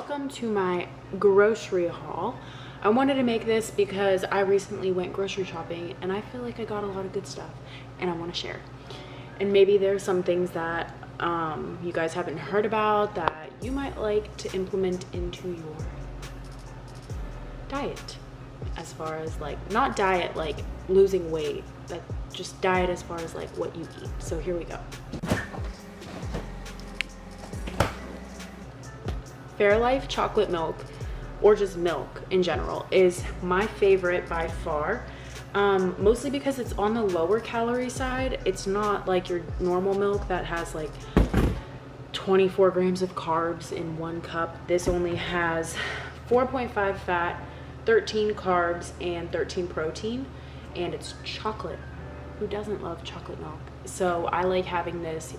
welcome to my grocery haul. I wanted to make this because I recently went grocery shopping and I feel like I got a lot of good stuff and I want to share. And maybe there's some things that you guys haven't heard about that you might like to implement into your diet, as far as like, not diet like losing weight, but just diet as far as like what you eat. So here we go. Fairlife chocolate milk, or just milk in general, is my favorite by far. Mostly because it's on the lower calorie side. It's not like your normal milk that has like 24 grams of carbs in one cup. This only has 4.5 fat, 13 carbs, and 13 protein, and it's chocolate. Who doesn't love chocolate milk? So I like having this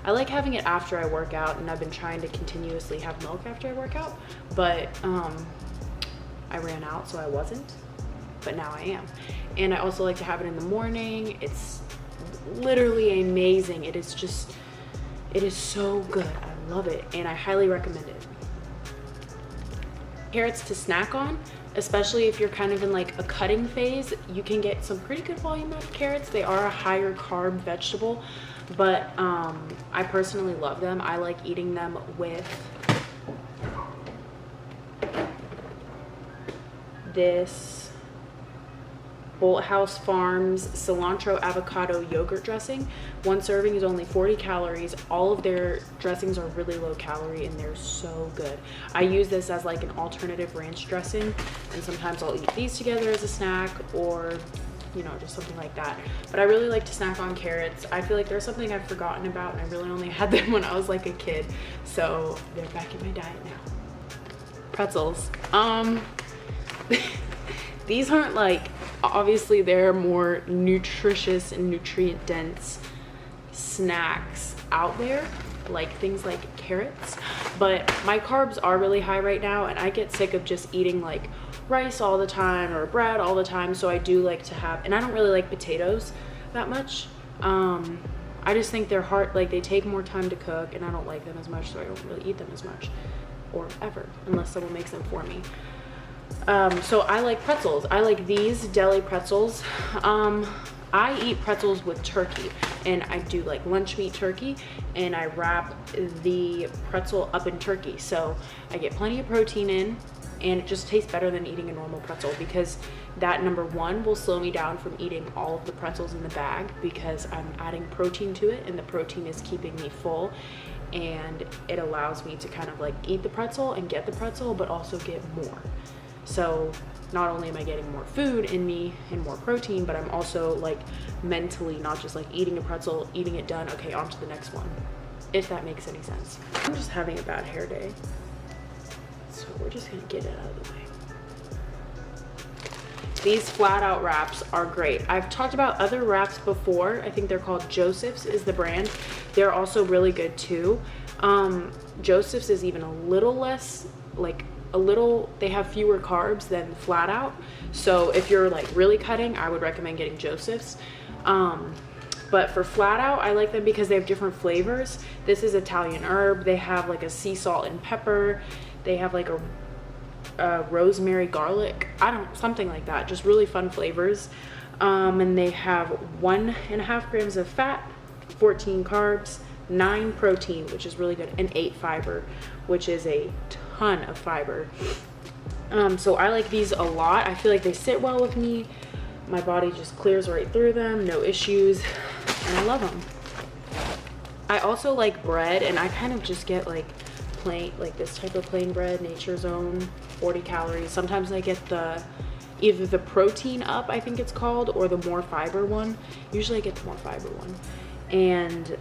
I like having it after I work out, and I've been trying to continuously have milk after I work out, but I ran out, so I wasn't, but now I am. And I also like to have it in the morning. It's literally amazing. It is so good. I love it, and I highly recommend it. Carrots to snack on, especially if you're kind of in like a cutting phase. You can get some pretty good volume out of carrots. They are a higher carb vegetable, but I personally love them. I like eating them with this Bolthouse Farms cilantro avocado yogurt dressing. One serving is only 40 calories. All of their dressings are really low calorie and they're so good. I use this as like an alternative ranch dressing, and sometimes I'll eat these together as a snack, or you know, just something like that. But I really like to snack on carrots. I feel like there's something I've forgotten about, and I really only had them when I was like a kid, so they're back in my diet now. Pretzels. These aren't like, obviously they're more nutritious and nutrient dense snacks out there, like things like carrots, but my carbs are really high right now, and I get sick of just eating like rice all the time or bread all the time. So I do like to have, and I don't really like potatoes that much. I just think they're hard, like they take more time to cook, and I don't like them as much, so I don't really eat them as much, or ever, unless someone makes them for me. So I like pretzels. I like these deli pretzels. I eat pretzels with turkey, and I do like lunch meat turkey, and I wrap the pretzel up in turkey, so I get plenty of protein in, and it just tastes better than eating a normal pretzel, because that, number one, will slow me down from eating all of the pretzels in the bag, because I'm adding protein to it, and the protein is keeping me full, and it allows me to kind of like eat the pretzel and get the pretzel, but also get more. So not only am I getting more food in me and more protein, but I'm also like mentally not just like eating a pretzel, eating it done, okay, on to the next one, if that makes any sense. I'm just having a bad hair day, so we're just gonna get it out of the way. These flat out wraps are great. I've talked about other wraps before. I think they're called Joseph's is the brand. They're also really good too. Joseph's is even a little less, like they have fewer carbs than flat out. So if you're like really cutting, I would recommend getting Joseph's. But for flat out, I like them because they have different flavors. This is Italian herb. They have like a sea salt and pepper. They have like a rosemary garlic, something like that, just really fun flavors. And they have 1.5 grams of fat, 14 carbs, 9 protein, which is really good, and 8 fiber, which is a ton of fiber. So I like these a lot. I feel like they sit well with me. My body just clears right through them, no issues, and I love them. I also like bread, and I kind of just get like plain, like this type of plain bread, Nature's Own, 40 calories. Sometimes I get either the protein up, I think it's called, or the more fiber one. Usually I get the more fiber one, and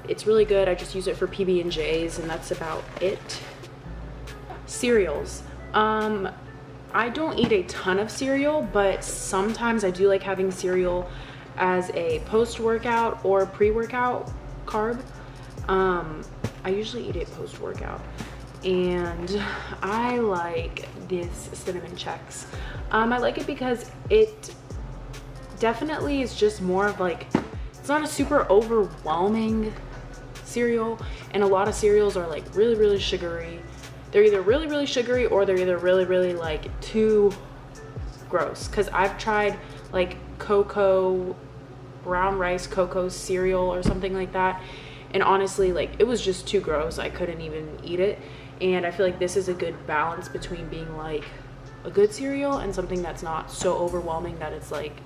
it's really good. I just use it for PB&Js, and that's about it. Cereals. I don't eat a ton of cereal, but sometimes I do like having cereal as a post-workout or pre-workout carb. I usually eat it post-workout, and I like this cinnamon Chex. I like it because it definitely is just more of like, it's not a super overwhelming cereal, and a lot of cereals are like really sugary they're either really, really sugary or they're either really, really like too gross. Because I've tried like cocoa, brown rice cocoa cereal or something like that, and honestly, like, it was just too gross. I couldn't even eat it. And I feel like this is a good balance between being like a good cereal and something that's not so overwhelming that it's like,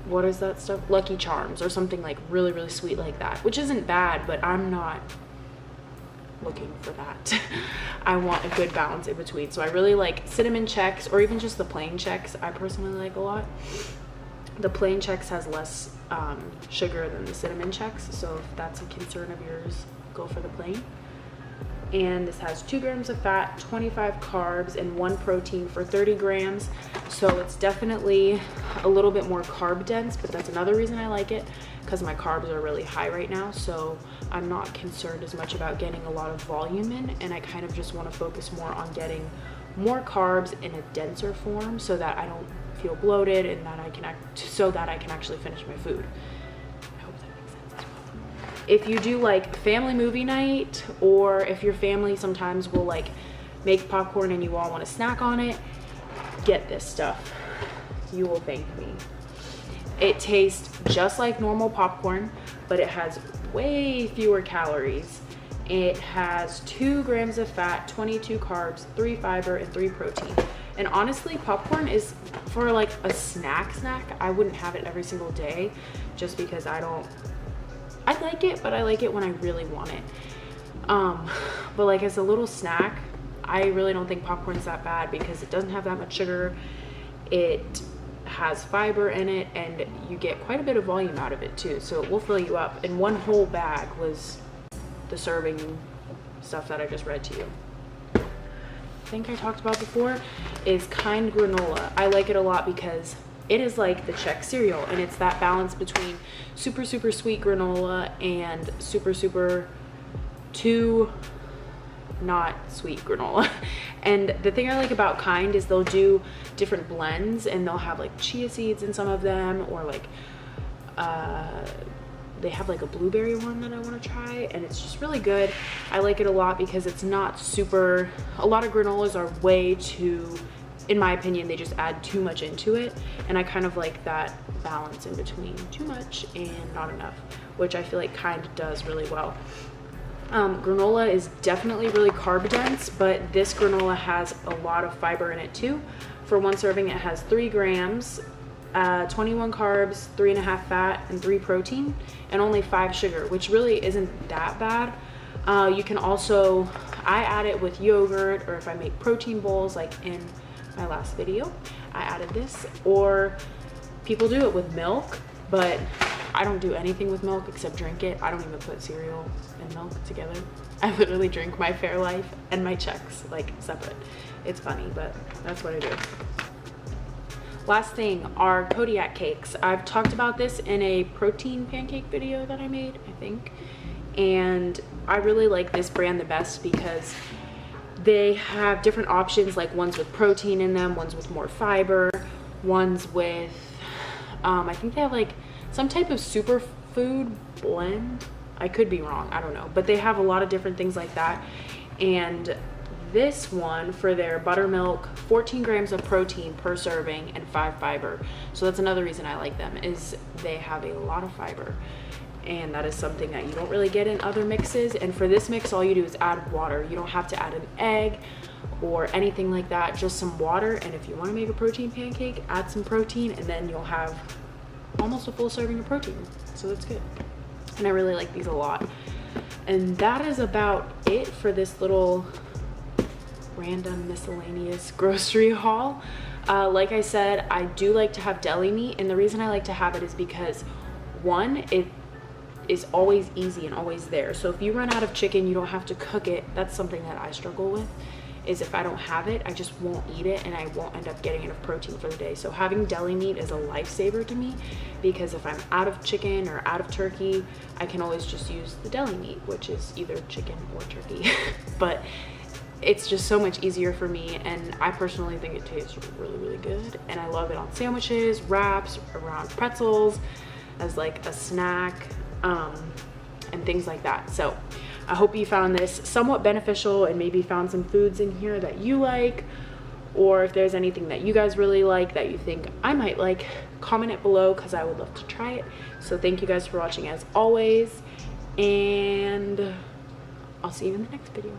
what is that stuff? Lucky Charms or something like really, really sweet like that, which isn't bad, but I'm not looking for that. I want a good balance in between. So I really like cinnamon Chex, or even just the plain Chex. I personally like a lot. The plain Chex has less sugar than the cinnamon Chex, so if that's a concern of yours, go for the plain. And this has 2 grams of fat, 25 carbs, and 1 protein for 30 grams. So it's definitely a little bit more carb dense, but that's another reason I like it, because my carbs are really high right now. So I'm not concerned as much about getting a lot of volume in, and I kind of just want to focus more on getting more carbs in a denser form so that I don't feel bloated and that I can actually finish my food. If you do like family movie night, or if your family sometimes will like make popcorn and you all want to snack on it, get this stuff. You will thank me. It tastes just like normal popcorn, but it has way fewer calories. It has 2 grams of fat, 22 carbs, 3 fiber, and 3 protein. And honestly, popcorn is for like a snack. I wouldn't have it every single day just because I like it, but I like it when I really want it. But like as a little snack, I really don't think popcorn's that bad because it doesn't have that much sugar. It has fiber in it, and you get quite a bit of volume out of it too. So it will fill you up. And 1 whole bag was the serving stuff that I just read to you. I think I talked about before is Kind granola. I like it a lot because it is like the Chex cereal, and it's that balance between super, super sweet granola and super, super too not sweet granola. And the thing I like about Kind is they'll do different blends, and they'll have like chia seeds in some of them, or like they have like a blueberry one that I want to try, and it's just really good. I like it a lot because it's not super, a lot of granolas are way too, in my opinion, they just add too much into it, and I kind of like that balance in between too much and not enough, which I feel like Kind does really well. Granola is definitely really carb dense, but this granola has a lot of fiber in it too. For 1 serving, it has 3 grams, 21 carbs, 3.5 fat, and 3 protein, and only 5 sugar, which really isn't that bad. You can also, I add it with yogurt, or if I make protein bowls like in my last video, I added this, or people do it with milk, but I don't do anything with milk except drink it. I don't even put cereal and milk together. I literally drink my Fairlife and my Chex like separate. It's funny, but that's what I do. Last thing are Kodiak cakes. I've talked about this in a protein pancake video that I made, I think, and I really like this brand the best because they have different options, like ones with protein in them, ones with more fiber, ones with I think they have like some type of superfood blend. I could be wrong, I don't know, but they have a lot of different things like that. And this one, for their buttermilk, 14 grams of protein per serving and 5 fiber. So that's another reason I like them, is they have a lot of fiber, and that is something that you don't really get in other mixes. And for this mix, all you do is add water. You don't have to add an egg or anything like that, just some water. And if you want to make a protein pancake, add some protein, and then you'll have almost a full serving of protein. So that's good. And I really like these a lot. And that is about it for this little random miscellaneous grocery haul. Like I said, I do like to have deli meat, and the reason I like to have it is because, one, it is always easy and always there. So if you run out of chicken, you don't have to cook it. That's something that I struggle with, is if I don't have it, I just won't eat it, and I won't end up getting enough protein for the day. So having deli meat is a lifesaver to me, because if I'm out of chicken or out of turkey, I can always just use the deli meat, which is either chicken or turkey. But it's just so much easier for me, and I personally think it tastes really, really good. And I love it on sandwiches, wraps, around pretzels, as like a snack, and things like that. So I hope you found this somewhat beneficial and maybe found some foods in here that you like, or if there's anything that you guys really like that you think I might like, comment it below because I would love to try it. So thank you guys for watching as always, and I'll see you in the next video.